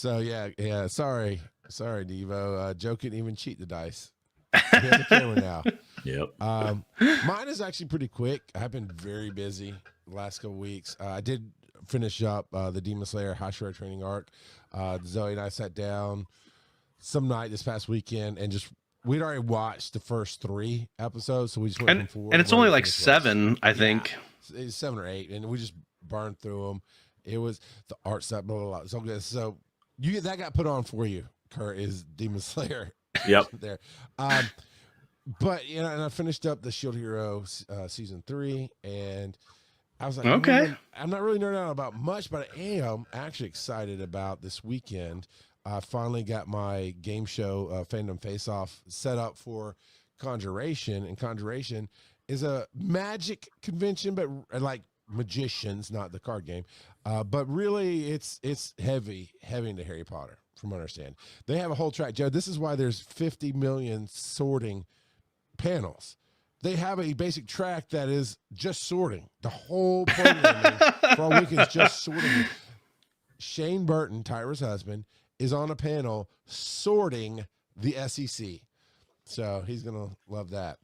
So yeah. Sorry, Devo. Joe couldn't even cheat the dice. He has a camera now. Yep. Mine is actually pretty quick. I've been very busy the last couple weeks. I did finish up the Demon Slayer Hashira training arc. Zoe and I sat down some night this past weekend and we'd already watched the first 3 episodes, so we just went from 4. And it's only like 7, I think. It's 7 or 8, and we just burned through them. It was the art stuff, blah, blah, blah. So good. So that got put on for you, Kurt, is Demon Slayer. Yep. There. But, and I finished up the Shield Hero season 3, and I was like, okay. I'm not really nerding out about much, but I am actually excited about this weekend. I finally got my game show, Fandom Face-off, set up for CONjuration, and CONjuration is a magic convention, but like magicians, not the card game. But really, it's heavy into Harry Potter, from what I understand. They have a whole track, Joe. This is why there's 50 million sorting panels. They have a basic track that is just sorting. The whole programming for a week is just sorting. Shane Burton, Tyra's husband, is on a panel sorting the SEC. So he's going to love that.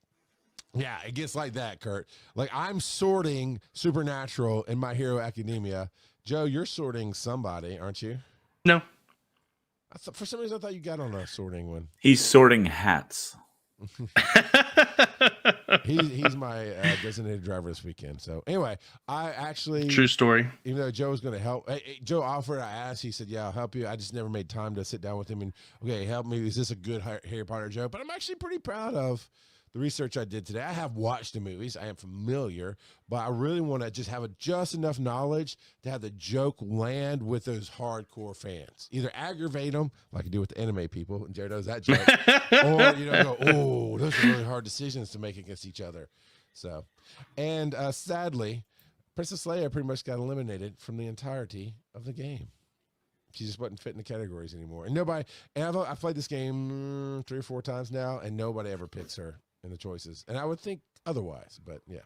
Yeah, it gets like that, Kurt. Like, I'm sorting Supernatural in My Hero Academia. Joe, you're sorting somebody, aren't you? No. For some reason, I thought you got on a sorting one. He's sorting hats. He's my designated driver this weekend. So anyway, I actually true story. Even though Joe was going to help, Joe offered. I asked. He said, "Yeah, I'll help you." I just never made time to sit down with him and help me. Is this a good Harry Potter joke? But I'm actually pretty proud of the research I did today. I have watched the movies. I am familiar, but I really want to just have just enough knowledge to have the joke land with those hardcore fans. Either aggravate them, like I do with the anime people, and Jared knows that joke, or go, "Oh, those are really hard decisions to make against each other." So, and sadly, Princess Leia pretty much got eliminated from the entirety of the game. She just wasn't fitting the categories anymore, and nobody. And I've played this game 3 or 4 times now, and nobody ever picks her in the choices, and I would think otherwise, but yeah.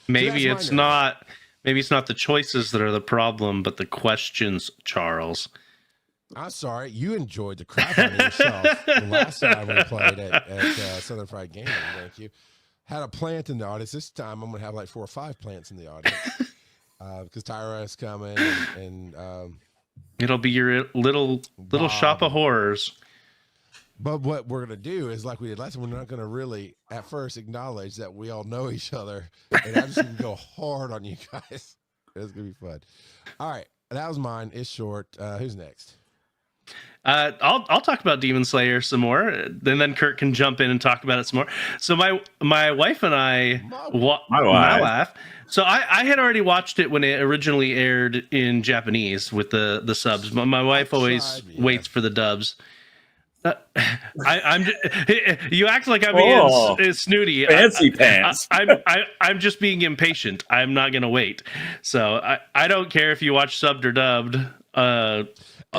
Maybe it's not the choices that are the problem, but the questions, Charles. I'm sorry, you enjoyed the crap out of yourself the last time we played at Southern Fried Gaming. Thank you. Had a plant in the audience. This time I'm gonna have like 4 or 5 plants in the audience because Tyra is coming, and it'll be your little shop of horrors. But what we're going to do is, like we did last time, we're not going to really, at first, acknowledge that we all know each other. And I'm just going to go hard on you guys. It's going to be fun. All right. That was mine. It's short. Who's next? I'll talk about Demon Slayer some more, and then Kurt can jump in and talk about it some more. So my wife and I, my wife. So I had already watched it when it originally aired in Japanese with the subs. My wife always waits for the dubs. I'm you act like I'm being snooty. Fancy pants. I'm just being impatient. I'm not gonna wait. So I don't care if you watch subbed or dubbed. And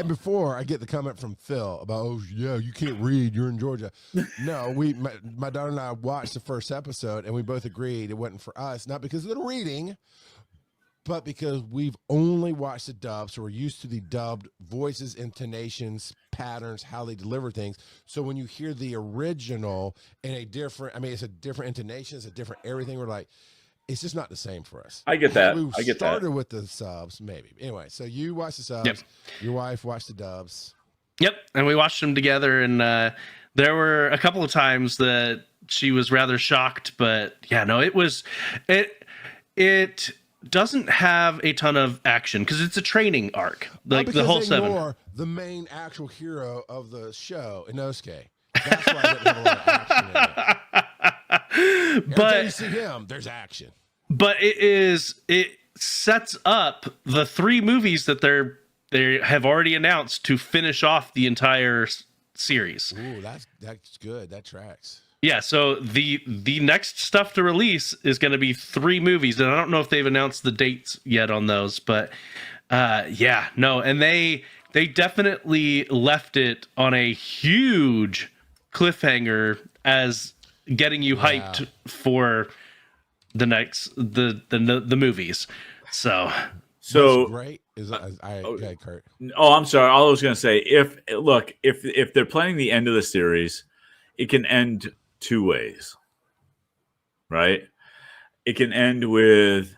before I get the comment from Phil about, "Oh yeah, you can't read, you're in Georgia." No, my daughter and I watched the first episode, and we both agreed it wasn't for us, not because of the reading, but because we've only watched the dub, so we're used to the dubbed voices, intonations, patterns, how they deliver things. So when you hear the original in a different, it's a different intonation, it's a different everything. We're like, it's just not the same for us. I get that. We started with the subs, maybe. Anyway, so you watched the subs. Yep. Your wife watched the dubs. Yep, and we watched them together, and there were a couple of times that she was rather shocked, but yeah, no, it doesn't have a ton of action because it's a training arc, like the whole 7. The main actual hero of the show, Inosuke. That's why I didn't have a lot of action in it. But every time you see him, there's action. But it sets up the 3 movies that they have already announced to finish off the entire series. Ooh, that's good. That tracks. Yeah, so the next stuff to release is going to be 3 movies, and I don't know if they've announced the dates yet on those, but and they definitely left it on a huge cliffhanger as getting you hyped for the next the movies. So What's great Okay, Kurt. Oh, I'm sorry. All I was going to say, if they're planning the end of the series, it can end two ways, right? It can end with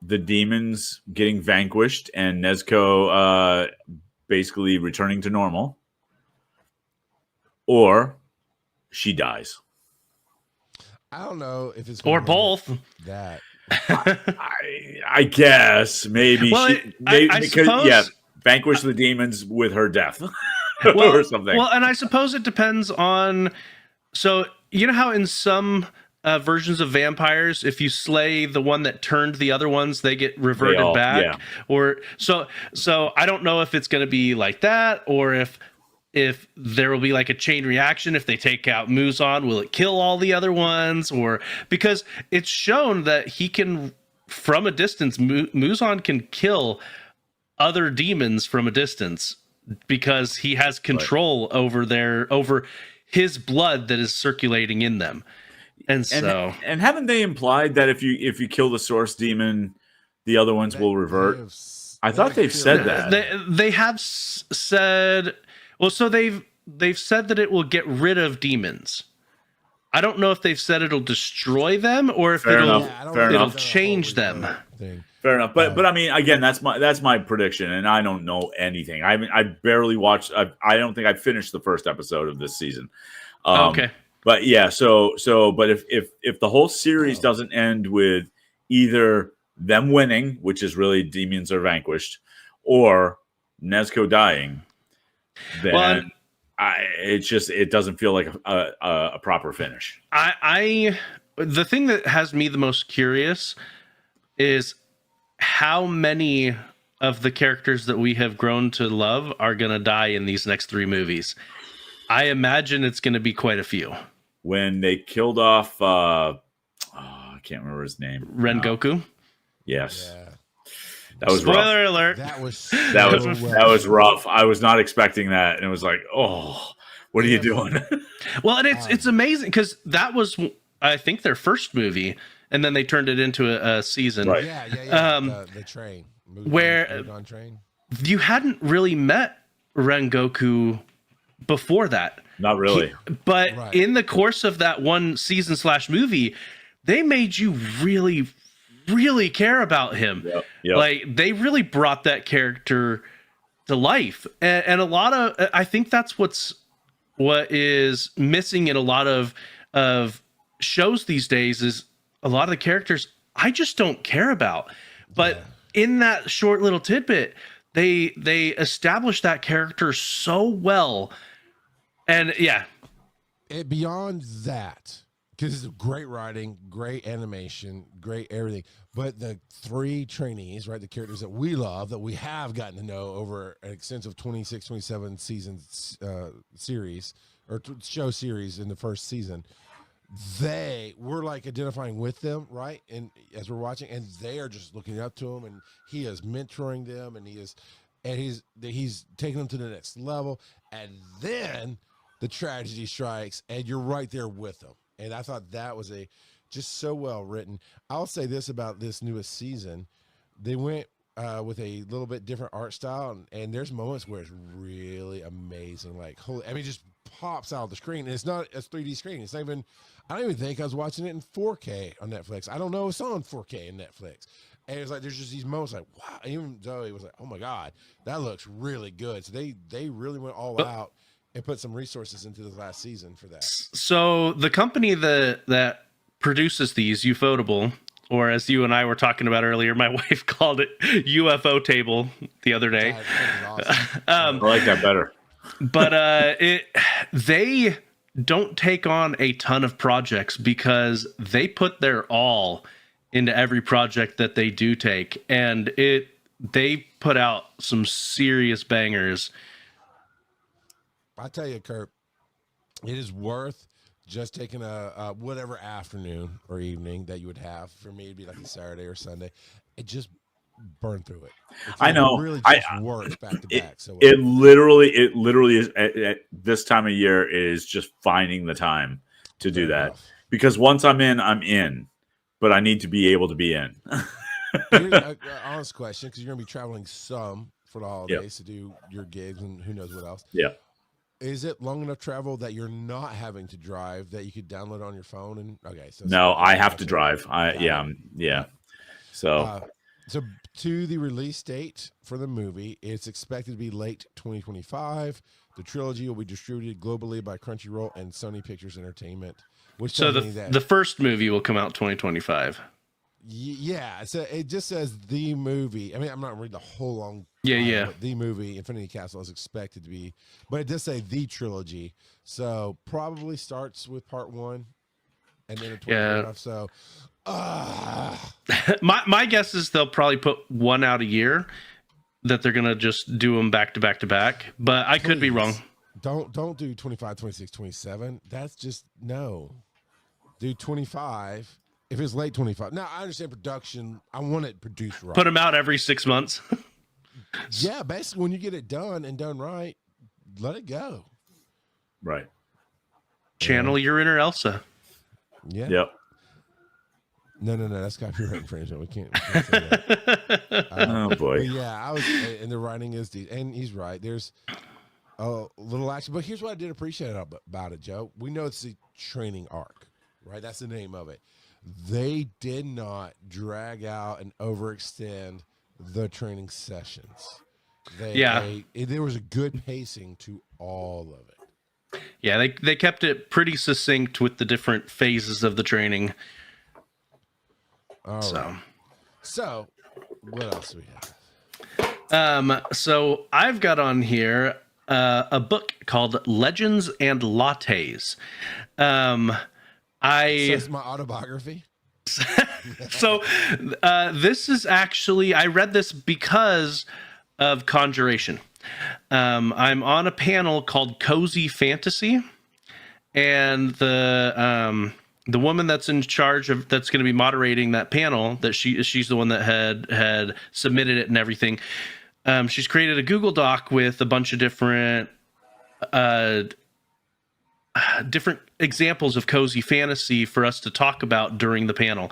the demons getting vanquished and Nezuko basically returning to normal, or she dies. I don't know if it's Or gonna end both. that. I guess maybe Well, I because suppose, vanquish the demons with her death well, or something. Well, and I suppose it depends on. So you know how in some versions of vampires, if you slay the one that turned the other ones, they get reverted back. Yeah. Or so I don't know if it's going to be like that, or if there will be like a chain reaction. If they take out Muzan, will it kill all the other ones? Or because it's shown that he can, from a distance, Muzan can kill other demons from a distance because he has control over his blood that is circulating in them. And haven't they implied that if you kill the source demon, the other ones will revert? I thought they've said that. They have said. Well, so they've said that it will get rid of demons. I don't know if they've said it'll destroy them or if it'll change them. Fair enough, but I mean, again, that's my prediction, and I don't know anything. I barely watched. I don't think I finished the first episode of this season. Okay, but yeah, but if the whole series doesn't end with either them winning, which is really demons are vanquished, or Nezuko dying, then it doesn't feel like a proper finish. The thing that has me the most curious is how many of the characters that we have grown to love are going to die in these next 3 movies. I imagine it's going to be quite a few. When they killed off, I can't remember his name. Rengoku? Yes. Yeah. That was Spoiler rough. alert. That was that was rough. I was not expecting that, and it was like, oh, what are you doing? Well, and it's amazing because that was, I think, their first movie, and then they turned it into a season. Right. Yeah. The train. Mugen train. You hadn't really met Rengoku before that. Not really. But in the course of that one season / movie, they made you really, really care about him. Yep. Like they really brought that character to life, and a lot of I think that's what is missing in a lot of shows these days is a lot of the characters I just don't care about. But in that short little tidbit, they established that character so well, and beyond that. Because it's great writing, great animation, great everything. But the 3 trainees, right, the characters that we love, that we have gotten to know over an extensive 26, 27 seasons series, or show series in the first season, we're like identifying with them, right? And as we're watching, and they are just looking up to him, and he is mentoring them, and he's taking them to the next level. And then the tragedy strikes, and you're right there with them. And I thought that was just so well written. I'll say this about this newest season. They went with a little bit different art style, and there's moments where it's really amazing. Like, it just pops out of the screen. And it's not a 3D screen. It's not even, I don't even think I was watching it in 4K on Netflix. I don't know it's on 4K in Netflix. And it's like, there's just these moments like, wow. Even Zoe was like, oh my God, that looks really good. So they really went all out and put some resources into the last season for that. So the company that produces these, Ufotable, or as you and I were talking about earlier, my wife called it UFO table the other day. Awesome. I like that better. But they don't take on a ton of projects because they put their all into every project that they do take, and they put out some serious bangers. I tell you, Kurt, it is worth just taking a whatever afternoon or evening that you would have. For me, it'd be like a Saturday or Sunday. It just burn through it. I know. It really just works back to back. So it literally is at this time of year is just finding the time to do that. Because once I'm in, but I need to be able to be in. Here's a honest question, because you're going to be traveling some for the holidays Yep. to do your gigs and who knows what else. Yeah. Is it long enough travel that you're not having to drive, that you could download on your phone? And okay, so No, I have to gotcha. drive. Got it. Yeah. So So to the release date for the movie, it's expected to be late 2025. The trilogy will be distributed globally by Crunchyroll and Sony Pictures Entertainment. Which So tells me that the first movie will come out 2025, yeah, so it just says the movie. I mean, I'm not gonna read the whole long. Yeah. But the movie Infinity Castle is expected to be, but it does say the trilogy, so probably starts with part 1, and then So, my guess is they'll probably put one out a year, that they're gonna just do them back to back to back, but I could be wrong. Don't do 25, 26, 27. That's just no. Do 25. If it's late 25. Now, I understand production. I want it produced right. Put them out every 6 months. Yeah, basically, when you get it done and done right, let it go. right. Channel your inner Elsa. Yeah. Yep. No. That's copyright infringement. We can't say that. Oh boy. But yeah, and the writing is deep, and he's right. There's a little action, but here's what I did appreciate about it, Joe. We know it's the training arc, right? That's the name of it. They did not drag out and overextend the training sessions. There was a good pacing to all of it. Yeah, they kept it pretty succinct with the different phases of the training. All so. Right. So, what else do we have? So I've got on here a book called Legends and Lattes. So it's my autobiography. So this is actually, I read this because of CONjuration. I'm on a panel called Cozy Fantasy, and the woman that's in charge of, that's going to be moderating that panel, that she's the one that had submitted it and everything. She's created a Google Doc with a bunch of different examples of cozy fantasy for us to talk about during the panel.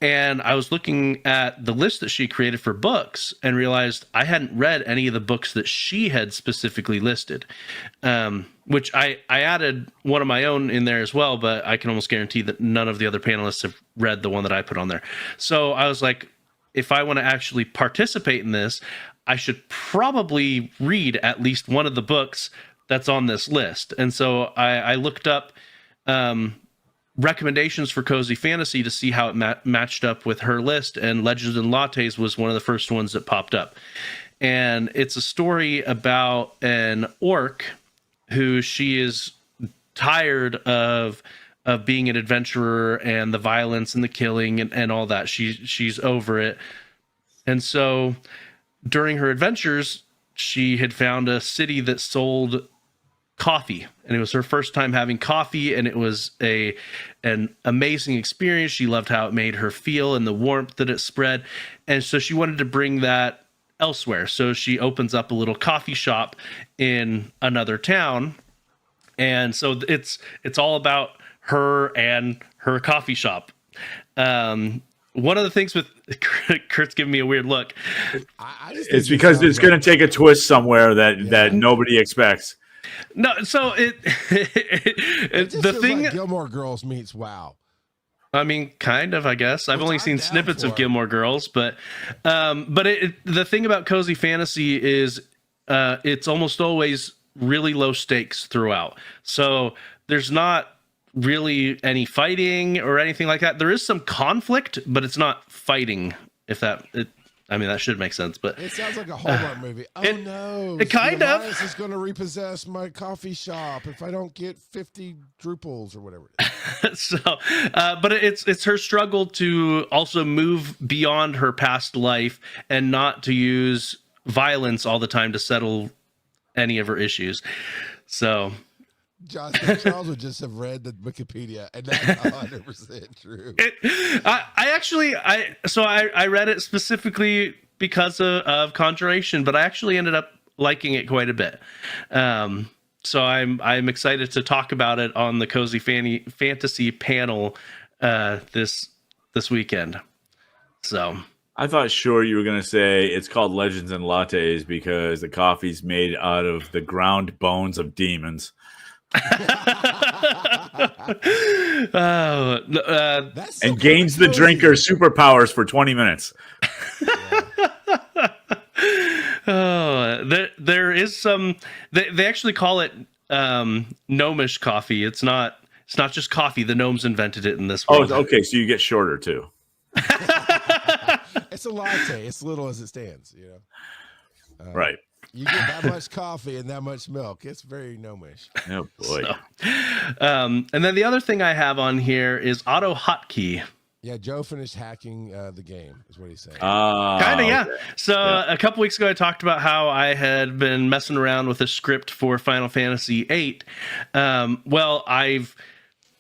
And I was looking at the list that she created for books and realized I hadn't read any of the books that she had specifically listed, which I added one of my own in there as well, but I can almost guarantee that none of the other panelists have read the one that I put on there. So I was like, if I want to actually participate in this, I should probably read at least one of the books that's on this list. And so I looked up recommendations for cozy fantasy to see how it matched up with her list, and Legends and Lattes was one of the first ones that popped up. And it's a story about an orc who, she is tired of being an adventurer and the violence and the killing and all that. She's over it. And so during her adventures, she had found a city that sold coffee, and it was her first time having coffee, and it was an amazing experience. She loved how it made her feel and the warmth that it spread, and so she wanted to bring that elsewhere. So she opens up a little coffee shop in another town, and so it's all about her and her coffee shop. One of the things with Kurt's giving me a weird look. It's because it's going to take a twist somewhere that nobody expects. No, so it the thing like Gilmore Girls meets WoW. I mean, kind of, I guess. I've only seen snippets of Gilmore Girls, but the thing about cozy fantasy is it's almost always really low stakes throughout. So there's not really any fighting or anything like that. There is some conflict, but it's not fighting. That should make sense, but it sounds like a Hallmark movie. Oh no! It kind of is going to repossess my coffee shop if I don't get 50 drupals or whatever. So, but it's her struggle to also move beyond her past life and not to use violence all the time to settle any of her issues. So, Charles would just have read the Wikipedia, and that's 100% true. I read it specifically because of CONjuration, but I actually ended up liking it quite a bit. So I'm excited to talk about it on the Cozy Fantasy panel this weekend. So I thought sure you were going to say it's called Legends and Lattes because the coffee's made out of the ground bones of demons. And gains the drinker superpowers for 20 minutes. There is some. They actually call it gnomish coffee. It's not just coffee. The gnomes invented it in this world. Oh, okay. So you get shorter too. It's a latte. It's little as it stands. Right. You get that much coffee and that much milk. It's very gnomish. Oh boy. So, and then the other thing I have on here is AutoHotkey. Yeah, Joe finished hacking the game, is what he's saying. Kind of, yeah. Okay. So a couple weeks ago, I talked about how I had been messing around with a script for Final Fantasy VIII. Well, I've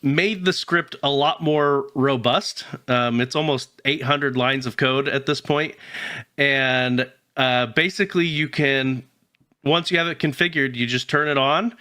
made the script a lot more robust. It's almost 800 lines of code at this point. And basically, you can, once you have it configured, you just turn it on,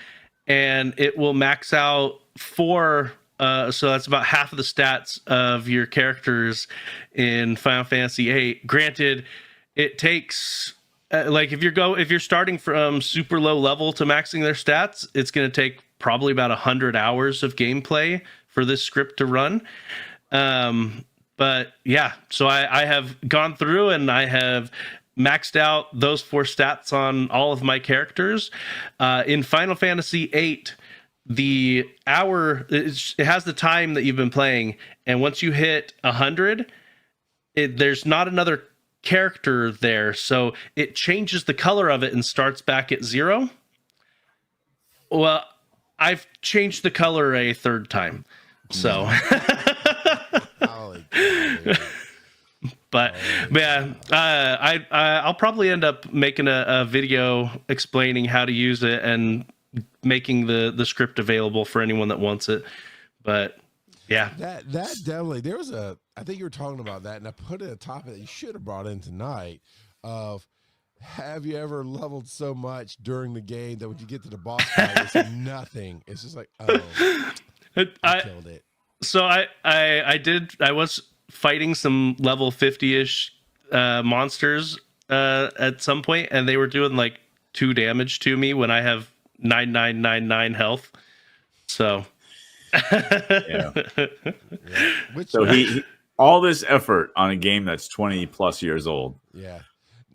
and it will max out 4. So that's about half of the stats of your characters in Final Fantasy VIII. Granted, it takes like if you're starting from super low level to maxing their stats, it's going to take probably about 100 hours of gameplay for this script to run. But yeah, so I have gone through and I have maxed out those 4 stats on all of my characters. In Final Fantasy VIII, the hour, it has the time that you've been playing, and once you hit 100, there's not another character there, so it changes the color of it and starts back at 0. Well, I've changed the color a 3rd time, so but yeah, I'll probably end up making a video explaining how to use it and making the script available for anyone that wants it. But yeah, that definitely, there was I think you were talking about that, and I put in a topic that you should have brought in tonight of, have you ever leveled so much during the game that when you get to the boss fight, it's nothing. It's just like, oh, I killed it. So I was fighting some level 50-ish monsters at some point, and they were doing like 2 damage to me when I have 9999 health. So yeah. So he all this effort on a game that's 20 plus years old. Yeah.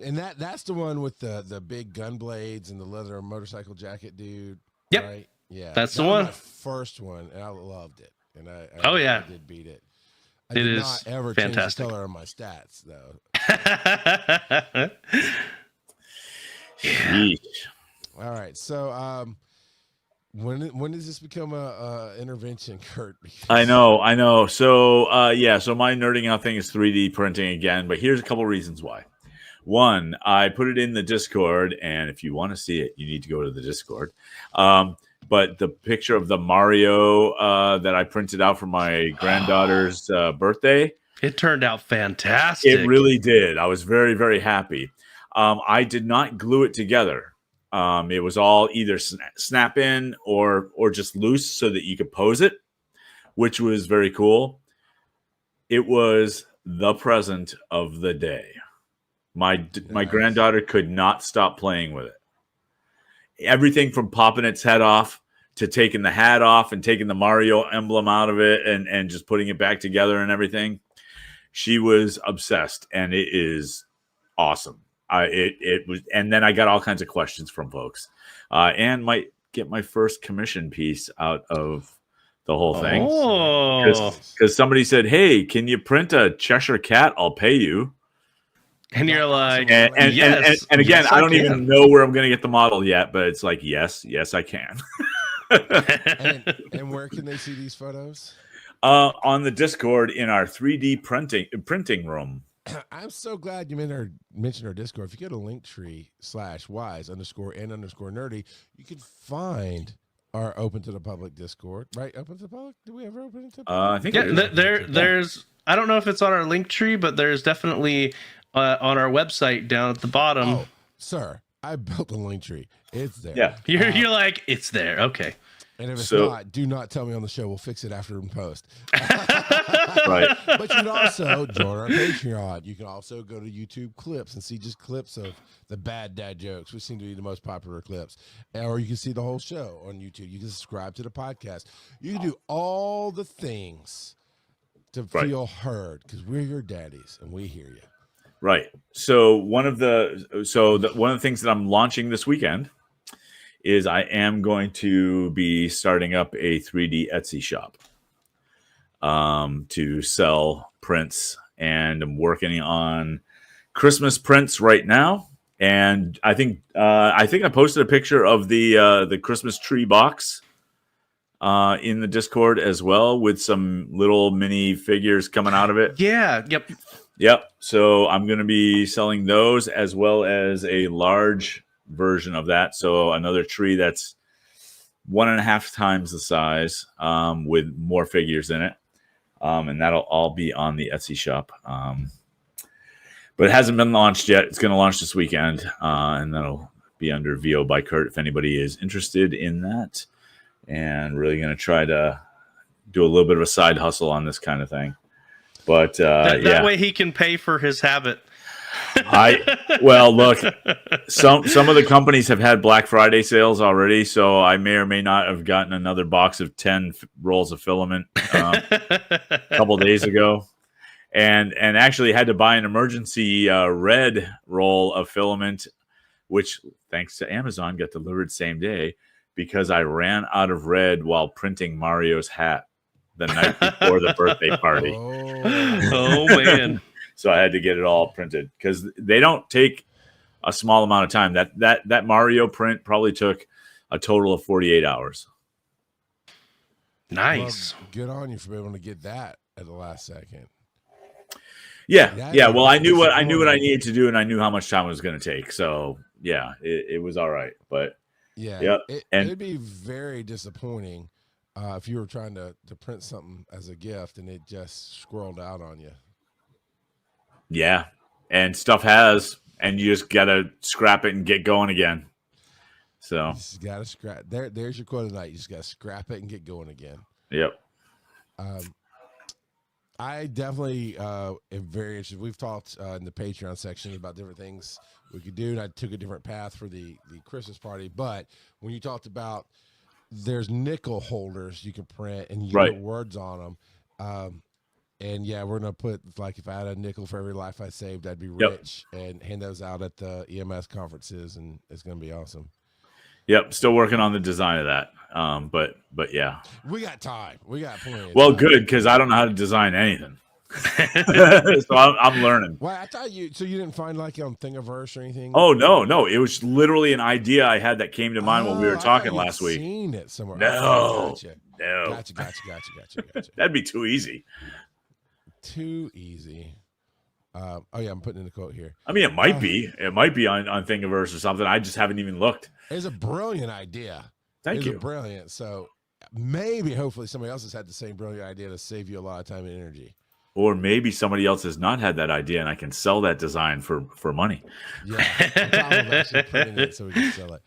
And that's the one with the big gun blades and the leather motorcycle jacket dude. Yep. Right? Yeah. That's the one. My first one, and I loved it. And I did beat it. I it did is not ever fantastic. change the color of my stats though. Yeesh. All right. So when does this become a intervention, Kurt? I know. So yeah, so my nerding out thing is 3D printing again, but here's a couple reasons why. One, I put it in the Discord, and if you want to see it, you need to go to the Discord. But the picture of the Mario that I printed out for my granddaughter's birthday, it turned out fantastic. It really did. I was very, very happy. I did not glue it together. It was all either snap in or just loose so that you could pose it, which was very cool. It was the present of the day. My granddaughter could not stop playing with it. Everything from popping its head off to taking the hat off and taking the Mario emblem out of it and just putting it back together and everything. She was obsessed, and it is awesome. It was, and then I got all kinds of questions from folks, and might get my first commission piece out of the whole thing. Because somebody said, "Hey, can you print a Cheshire cat? I'll pay you." And you're like, and yes, and again, yes, I don't even know where I'm going to get the model yet, but it's like, yes, I can. and where can they see these photos? On the Discord in our 3D printing room. I'm so glad you mentioned our Discord. If you go to Linktree/wise_n_nerdy, you can find our open to the public Discord. Right? Open to the public? Do we ever open it to the public? I think there's. I don't know if it's on our Linktree, but there's definitely on our website down at the bottom. Oh, sir, I built a Linktree. It's there. Yeah. You're like, it's there. Okay. And if it's So- not, do not tell me on the show. We'll fix it after in post. Right. But you can also join our Patreon. You can also go to YouTube clips and see just clips of the bad dad jokes, which seem to be the most popular clips. Or you can see the whole show on YouTube. You can subscribe to the podcast. You can do all the things to Right. feel heard because we're your daddies and we hear you. Right. So one of the things that I'm launching this weekend is I am going to be starting up a 3D Etsy shop to sell prints, and I'm working on Christmas prints right now. And I think I posted a picture of the Christmas tree box in the Discord as well, with some little mini figures coming out of it. Yeah. Yep. Yep. So I'm going to be selling those as well as a large version of that. So another tree that's 1.5 times the size, with more figures in it. And that'll all be on the Etsy shop. But it hasn't been launched yet. It's going to launch this weekend. And that'll be under VO by Kurt if anybody is interested in that. And really going to try to do a little bit of a side hustle on this kind of thing. But That way he can pay for his habit. Well, look, some of the companies have had Black Friday sales already, so I may or may not have gotten another box of 10 rolls of filament a couple days ago, and actually had to buy an emergency red roll of filament, which thanks to Amazon got delivered same day because I ran out of red while printing Mario's hat the night before the birthday party. Oh man. So I had to get it all printed because they don't take a small amount of time. That Mario print probably took a total of 48 hours. Nice. Well, good on you for being able to get that at the last second. Yeah. Well, I knew what I needed to do, and I knew how much time it was going to take. So yeah, it was all right. But yeah, yep. It'd be very disappointing if you were trying to print something as a gift and it just squirreled out on you. Yeah, and stuff has, and you just gotta scrap it and get going again. So you just gotta scrap. There's your quote tonight. You just gotta scrap it and get going again. Yep. I definitely am very interested. We've talked in the Patreon section about different things we could do, and I took a different path for the Christmas party. But when you talked about there's nickel holders you can print and you Right. put words on them. And yeah, we're gonna put, like, if I had a nickel for every life I saved, I'd be rich, and hand those out at the EMS conferences, and it's gonna be awesome. Yep. Still working on the design of that. But yeah. We got time. We got plenty. Of Well, time. good, because I don't know how to design anything. So I'm learning. Well, I thought so you didn't find like on Thingiverse or anything? Oh no! It was literally an idea I had that came to mind when we were I thought talking you'd last week. Seen it somewhere? No. Okay, No, gotcha. that'd be too easy. Too easy. Oh yeah, I'm putting in a quote here. I mean, it might be. It might be on Thingiverse or something. I just haven't even looked. It's a brilliant idea. Thank you. Brilliant. So maybe, hopefully, somebody else has had the same brilliant idea to save you a lot of time and energy. Or maybe somebody else has not had that idea, and I can sell that design for money. Yeah, on top of actually printing it so we can sell it.